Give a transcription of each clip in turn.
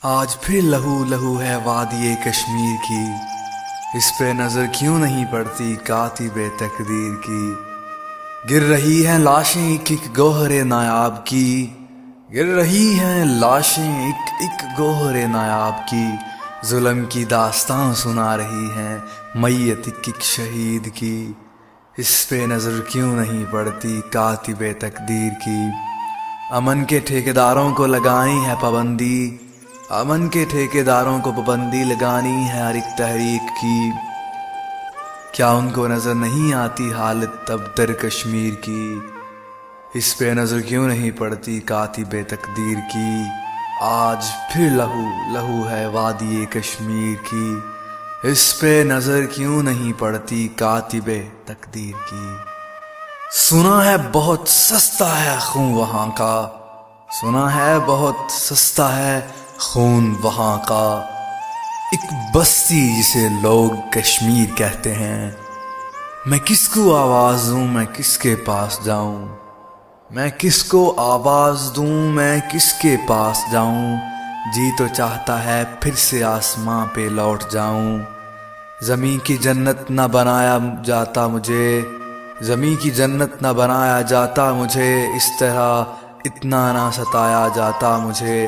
آج پھر لہو لہو ہے وادی کشمیر کی، اس پہ نظر کیوں نہیں پڑتی کاتب تقدیر کی۔ گر رہی ہیں لاشیں ایک ایک گوہر نایاب کی، گر رہی ہیں لاشیں ایک ایک گوہر نایاب کی۔ ظلم کی داستان سنا رہی ہیں میت ایک ایک شہید کی، اس پہ نظر کیوں نہیں پڑتی کاتب تقدیر کی۔ امن کے ٹھیکیداروں کو لگائی ہے پابندی، امن کے ٹھیکیداروں کو پابندی لگانی ہے ہر ایک تحریک کی۔ کیا ان کو نظر نہیں آتی حالت تب در کشمیر کی، اس پہ نظر کیوں نہیں پڑتی کاتب تقدیر کی۔ آج پھر لہو لہو ہے وادی کشمیر کی، اس پہ نظر کیوں نہیں پڑتی کاتب تقدیر کی۔ سنا ہے بہت سستا ہے خون وہاں کا، سنا ہے بہت سستا ہے خون وہاں کا۔ ایک بستی جسے لوگ کشمیر کہتے ہیں، میں کس کو آواز دوں میں کس کے پاس جاؤں، میں کس کو آواز دوں میں کس کے پاس جاؤں۔ جی تو چاہتا ہے پھر سے آسماں پہ لوٹ جاؤں، زمین کی جنت نہ بنایا جاتا مجھے، زمین کی جنت نہ بنایا جاتا مجھے، اس طرح اتنا نہ ستایا جاتا مجھے۔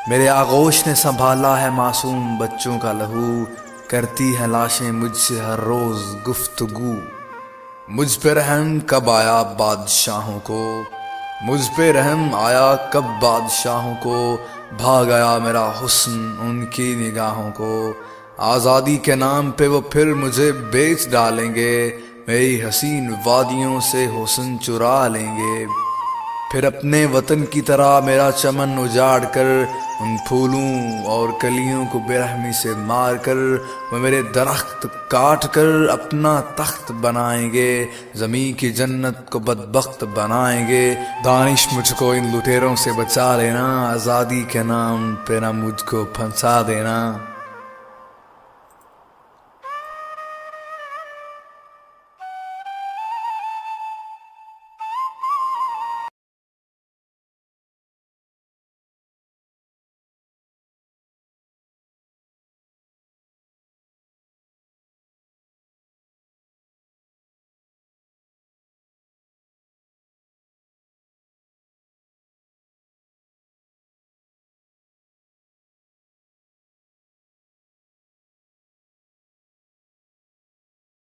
میرے آغوش نے سنبھالا ہے معصوم بچوں کا لہو، کرتی ہیں لاشیں مجھ سے ہر روز گفتگو۔ مجھ پہ رحم کب آیا بادشاہوں کو، مجھ پہ رحم آیا کب بادشاہوں کو، بھاگ گیا میرا حسن ان کی نگاہوں کو۔ آزادی کے نام پہ وہ پھر مجھے بیچ ڈالیں گے، میری حسین وادیوں سے حسن چرا لیں گے۔ پھر اپنے وطن کی طرح میرا چمن اجاڑ کر، ان پھولوں اور کلیوں کو بے رحمی سے مار کر، وہ میرے درخت کاٹ کر اپنا تخت بنائیں گے، زمین کی جنت کو بدبخت بنائیں گے۔ دانش مجھ کو ان لٹیروں سے بچا لینا، آزادی کے نام پہ نہ مجھ کو پھنسا دینا۔